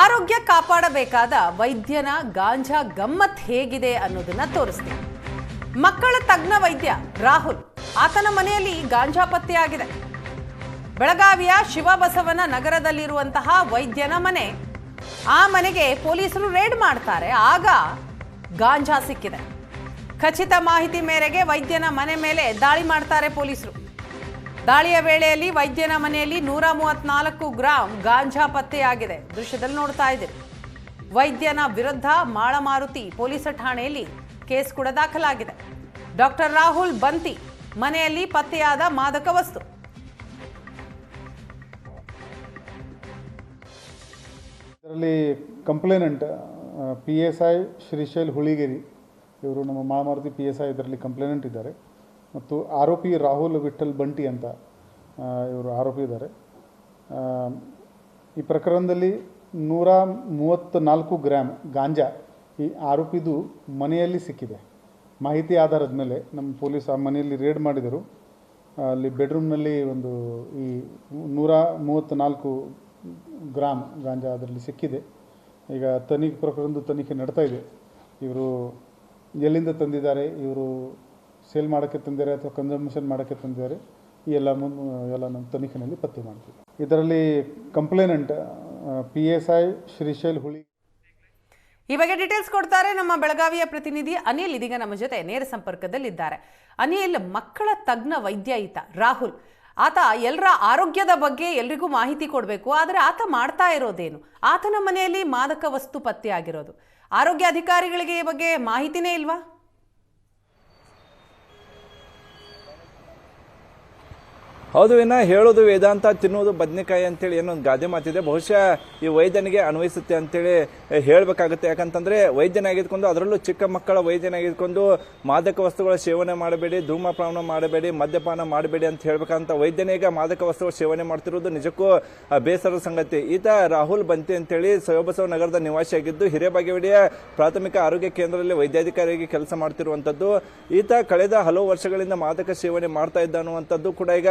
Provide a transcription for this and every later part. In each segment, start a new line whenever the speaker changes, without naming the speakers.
ಆರೋಗ್ಯ ಕಾಪಾಡಬೇಕಾದ ವೈದ್ಯನ ಗಾಂಜಾ ಗಮ್ಮತ್ ಹೇಗಿದೆ ಅನ್ನೋದನ್ನ ತೋರಿಸ್ತೀವಿ. ಮಕ್ಕಳ ತಜ್ಞ ವೈದ್ಯ ರಾಹುಲ್, ಆತನ ಮನೆಯಲ್ಲಿ ಗಾಂಜಾ ಪತ್ತೆಯಾಗಿದೆ. ಬೆಳಗಾವಿಯ ಶಿವಬಸವನ ನಗರದಲ್ಲಿರುವಂತಹ ವೈದ್ಯನ ಮನೆ, ಆ ಮನೆಗೆ ಪೊಲೀಸರು ರೇಡ್ ಮಾಡ್ತಾರೆ. ಆಗ ಗಾಂಜಾ ಸಿಕ್ಕಿದೆ. ಖಚಿತ ಮಾಹಿತಿ ಮೇರೆಗೆ ವೈದ್ಯನ ಮನೆ ಮೇಲೆ ದಾಳಿ ಮಾಡ್ತಾರೆ ಪೊಲೀಸರು. ದಾಳಿಯ ವೇಳೆಯಲ್ಲಿ ವೈದ್ಯನ ಮನೆಯಲ್ಲಿ 134 ಗ್ರಾಂ ಗಾಂಜಾ ಪತ್ತೆಯಾಗಿದೆ. ದೃಶ್ಯದಲ್ಲಿ ನೋಡ್ತಾ ಇದ್ದೀರಿ. ವೈದ್ಯನ ವಿರುದ್ಧ ಮಾಳಮಾರುತಿ ಪೊಲೀಸ್ ಠಾಣೆಯಲ್ಲಿ ಕೇಸ್ ಕೂಡ ದಾಖಲಾಗಿದೆ. ಡಾಕ್ಟರ್ ರಾಹುಲ್ ಬಂತಿ ಮನೆಯಲ್ಲಿ ಪತ್ತೆಯಾದ ಮಾದಕ ವಸ್ತು.
ಇದರಲ್ಲಿ ಕಂಪ್ಲೇನೆಂಟ್ PSI ಶ್ರೀಶೈಲ್ ಹುಳಿಗೇರಿ, ಇವರು ನಮ್ಮ ಮಾಳಮಾರುತಿ PSI ಇದರಲ್ಲಿ ಕಂಪ್ಲೇನೆಂಟ್ ಇದ್ದಾರೆ. ಮತ್ತು ಆರೋಪಿ ರಾಹುಲ್ ವಿಠಲ್ ಬಂಟಿ ಅಂತ ಇವರು ಆರೋಪಿ ಇದ್ದಾರೆ. ಈ ಪ್ರಕರಣದಲ್ಲಿ 134 ಗ್ರಾಂ ಗಾಂಜಾ ಈ ಆರೋಪಿದು ಮನೆಯಲ್ಲಿ ಸಿಕ್ಕಿದೆ. ಮಾಹಿತಿ ಆಧಾರದ ಮೇಲೆ ನಮ್ಮ ಪೊಲೀಸ್ ಆ ಮನೆಯಲ್ಲಿ ರೇಡ್ ಮಾಡಿದರು. ಅಲ್ಲಿ ಬೆಡ್ರೂಮ್ನಲ್ಲಿ ಒಂದು ಈ 134 ಗ್ರಾಂ ಗಾಂಜಾ ಅದರಲ್ಲಿ ಸಿಕ್ಕಿದೆ. ಈಗ ಪ್ರಕರಣದ ತನಿಖೆ ನಡ್ತಾ ಇದೆ. ಇವರು ಎಲ್ಲಿಂದ ತಂದಿದ್ದಾರೆ, ಇವರು ಸೇಲ್ ಮಾಡೋಕ್ಕೆ ತಂದಿದ್ದಾರೆ ಅಥವಾ ಕನ್ಸಂಪ್ಷನ್ ಮಾಡೋಕ್ಕೆ ತಂದಿದ್ದಾರೆ, ಈ ಎಲ್ಲ ನಮ್ಮ ತನಿಖೆಯಲ್ಲಿ ಪತ್ತೆ ಮಾಡ್ತೀವಿ. ಇದರಲ್ಲಿ ಕಂಪ್ಲೇನೆಂಟ್ PSI ಶ್ರೀಶೈಲ್ ಹುಳಿ.
ಈ ಬಗ್ಗೆ ಡೀಟೇಲ್ಸ್ ಕೊಡ್ತಾರೆ ನಮ್ಮ ಬೆಳಗಾವಿಯ ಪ್ರತಿನಿಧಿ ಅನಿಲ್. ಇದೀಗ ನಮ್ಮ ಜೊತೆ ನೇರ ಸಂಪರ್ಕದಲ್ಲಿದ್ದಾರೆ. ಅನಿಲ್, ಮಕ್ಕಳ ತಜ್ಞ ವೈದ್ಯ ಈತ ರಾಹುಲ್. ಆತ ಎಲ್ಲರ ಆರೋಗ್ಯದ ಬಗ್ಗೆ ಎಲ್ರಿಗೂ ಮಾಹಿತಿ ಕೊಡಬೇಕು, ಆದರೆ ಆತ ಮಾಡ್ತಾ ಇರೋದೇನು? ಆತನ ಮನೆಯಲ್ಲಿ ಮಾದಕ ವಸ್ತು ಪತ್ತೆಯಾಗಿರೋದು. ಆರೋಗ್ಯ ಅಧಿಕಾರಿಗಳಿಗೆ ಈ ಬಗ್ಗೆ ಮಾಹಿತಿನೇ ಇಲ್ವಾ?
ಹೌದು ವಿನ ಹೇಳೋದು ವೇದಾಂತ, ತಿನ್ನೋದು ಬದನೆಕಾಯಿ ಅಂತೇಳಿ ಏನೊಂದು ಗಾದೆ ಮಾತಿದೆ. ಬಹುಶಃ ಈ ವೈದ್ಯನಿಗೆ ಅನ್ವಯಿಸುತ್ತೆ ಅಂತೇಳಿ ಹೇಳಬೇಕಾಗುತ್ತೆ. ಯಾಕಂತಂದ್ರೆ ವೈದ್ಯನಾಗಿದ್ಕೊಂಡು, ಅದರಲ್ಲೂ ಚಿಕ್ಕ ಮಕ್ಕಳ ವೈದ್ಯನಾಗಿದ್ಕೊಂಡು ಮಾದಕ ವಸ್ತುಗಳ ಸೇವನೆ ಮಾಡಬೇಡಿ, ಧೂಮಪಾನ ಮಾಡಬೇಡಿ, ಮದ್ಯಪಾನ ಮಾಡಬೇಡಿ ಅಂತ ಹೇಳ್ಬೇಕಂತ ವೈದ್ಯನಿಗೆ ಮಾದಕ ವಸ್ತುಗಳ ಸೇವನೆ ಮಾಡ್ತಿರೋದು ನಿಜಕ್ಕೂ ಬೇಸರದ ಸಂಗತಿ. ಈತ ರಾಹುಲ್ ಬಂತಿ ಅಂತೇಳಿ ಶಿವಬಸವ ನಗರದ ನಿವಾಸಿಯಾಗಿದ್ದು, ಹಿರೇಬಾಗೇವಾಡಿಯ ಪ್ರಾಥಮಿಕ ಆರೋಗ್ಯ ಕೇಂದ್ರದಲ್ಲಿ ವೈದ್ಯಾಧಿಕಾರಿಯಾಗಿ ಕೆಲಸ ಮಾಡ್ತಿರುವಂತದ್ದು. ಈತ ಕಳೆದ ಹಲವು ವರ್ಷಗಳಿಂದ ಮಾದಕ ಸೇವನೆ ಮಾಡ್ತಾ ಇದ್ದ ಅನ್ನುವಂಥದ್ದು ಕೂಡ ಈಗ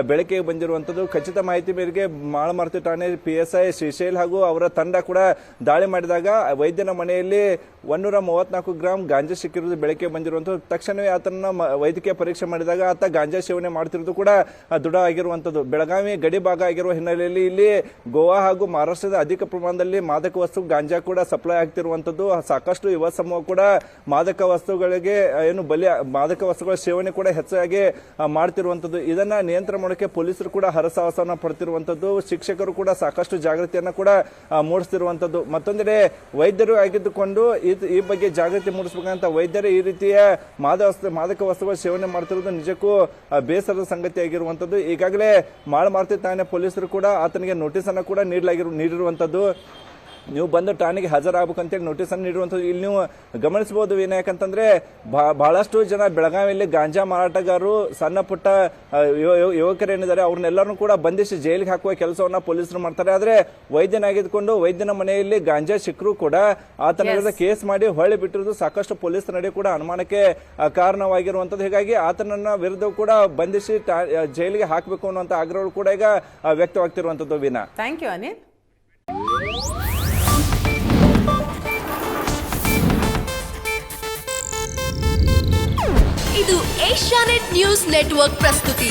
ಬೆಳಕಿಗೆ ಬಂದಿರುವಂತದ್ದು. ಖಚಿತ ಮಾಹಿತಿ ಮೇರೆಗೆ ಮಾಳಮಾರುತಿ ಠಾಣೆ PSI ಶ್ರೀಶೈಲ್ ಹಾಗೂ ಅವರ ತಂಡ ಕೂಡ ದಾಳಿ ಮಾಡಿದಾಗ ವೈದ್ಯನ ಮನೆಯಲ್ಲಿ 134 ಗ್ರಾಂ ಗಾಂಜಾ ಸಿಕ್ಕಿರುವುದು ಬೆಳಕಿಗೆ ಬಂದಿರುವಂತದ್ದು. ತಕ್ಷಣವೇ ಆತನ ವೈದ್ಯಕೀಯ ಪರೀಕ್ಷೆ ಮಾಡಿದಾಗ ಆತ ಗಾಂಜಾ ಸೇವನೆ ಮಾಡ್ತಿರೋದು ಕೂಡ ದೃಢ ಆಗಿರುವಂತದ್ದು. ಬೆಳಗಾವಿ ಗಡಿ ಭಾಗ ಆಗಿರುವ ಹಿನ್ನೆಲೆಯಲ್ಲಿ ಇಲ್ಲಿ ಗೋವಾ ಹಾಗೂ ಮಹಾರಾಷ್ಟ್ರದ ಅಧಿಕ ಪ್ರಮಾಣದಲ್ಲಿ ಮಾದಕ ವಸ್ತು ಗಾಂಜಾ ಕೂಡ ಸಪ್ಲೈ ಆಗ್ತಿರುವಂತದ್ದು. ಸಾಕಷ್ಟು ಯುವ ಸಮೂಹ ಕೂಡ ಮಾದಕ ವಸ್ತುಗಳಿಗೆ ಮಾದಕ ವಸ್ತುಗಳ ಸೇವನೆ ಕೂಡ ಹೆಚ್ಚಾಗಿ ಮಾಡ್ತಿರುವಂತದ್ದು. ಇದನ್ನ ನಿಯಂತ್ರಣ ಮಾಡೋಕೆ ಪೊಲೀಸರು ಕೂಡ ಹರಸಾಹಸವನ್ನ ಪಡ್ತಿರುವಂತದ್ದು. ಶಿಕ್ಷಕರು ಕೂಡ ಸಾಕಷ್ಟು ಜಾಗೃತಿಯನ್ನ ಕೂಡ ಮೂಡಿಸ್ತಿರುವಂತದ್ದು. ಮತ್ತೊಂದೆಡೆ ವೈದ್ಯರು ಆಗಿದ್ದುಕೊಂಡು ಈ ಬಗ್ಗೆ ಜಾಗೃತಿ ಮೂಡಿಸಬೇಕಂತ ವೈದ್ಯರು ಈ ರೀತಿಯ ಮಾದಕ ವಸ್ತುಗಳ ಸೇವನೆ ಮಾಡ್ತಿರೋದು ನಿಜಕ್ಕೂ ಬೇಸರದ ಸಂಗತಿ ಆಗಿರುವಂತದ್ದು. ಈಗಾಗಲೇ ಮಾಳಮಾರುತಿ ಠಾಣೆ ಪೊಲೀಸರು ಕೂಡ ಆತನಿಗೆ ನೋಟಿಸ್ ಅನ್ನು ಕೂಡ ನೀಡಿರುವಂತದ್ದು. ನೀವು ಬಂದು ಠಾಣೆಗೆ ಹಾಜರಾಗಬೇಕಂತೇಳಿ ನೋಟಿಸ್ ಅನ್ನು ನೀಡುವಂಥದ್ದು ಇಲ್ಲಿ ನೀವು ಗಮನಿಸಬಹುದು. ಯಾಕಂತಂದ್ರೆ ಬಹಳಷ್ಟು ಜನ ಬೆಳಗಾವಿಯಲ್ಲಿ ಗಾಂಜಾ ಮಾರಾಟಗಾರರು, ಸಣ್ಣ ಪುಟ್ಟ ಯುವಕರೇನಿದ್ದಾರೆ ಅವ್ರನ್ನೆಲ್ಲರೂ ಕೂಡ ಬಂಧಿಸಿ ಜೈಲಿಗೆ ಹಾಕುವ ಕೆಲಸವನ್ನ ಪೊಲೀಸರು ಮಾಡ್ತಾರೆ. ಆದ್ರೆ ವೈದ್ಯನಾಗಿದ್ಕೊಂಡು ವೈದ್ಯನ ಮನೆಯಲ್ಲಿ ಗಾಂಜಾ ಸಿಕ್ಕರೂ ಕೂಡ ಆತನ ವಿರುದ್ಧ ಕೇಸ್ ಮಾಡಿ ಹೊಳ್ಳಿ ಬಿಟ್ಟಿರೋದು ಸಾಕಷ್ಟು ಪೊಲೀಸರ ನಡೆ ಕೂಡ ಅನುಮಾನಕ್ಕೆ ಕಾರಣವಾಗಿರುವಂತದ್ದು. ಹೀಗಾಗಿ ಆತನನ್ನ ವಿರುದ್ಧ ಕೂಡ ಬಂಧಿಸಿ ಜೈಲಿಗೆ ಹಾಕಬೇಕು ಅನ್ನುವಂತ ಆಗ್ರಹಗಳು ಕೂಡ ಈಗ ವ್ಯಕ್ತವಾಗ್ತಿರುವಂತದ್ದು. ವಿನಾ,
ಥ್ಯಾಂಕ್ ಯು ಅನಿಲ್.
ಇದು ಏಷ್ಯಾನೆಟ್ ನ್ಯೂಸ್ ನೆಟ್ವರ್ಕ್ ಪ್ರಸ್ತುತಿ.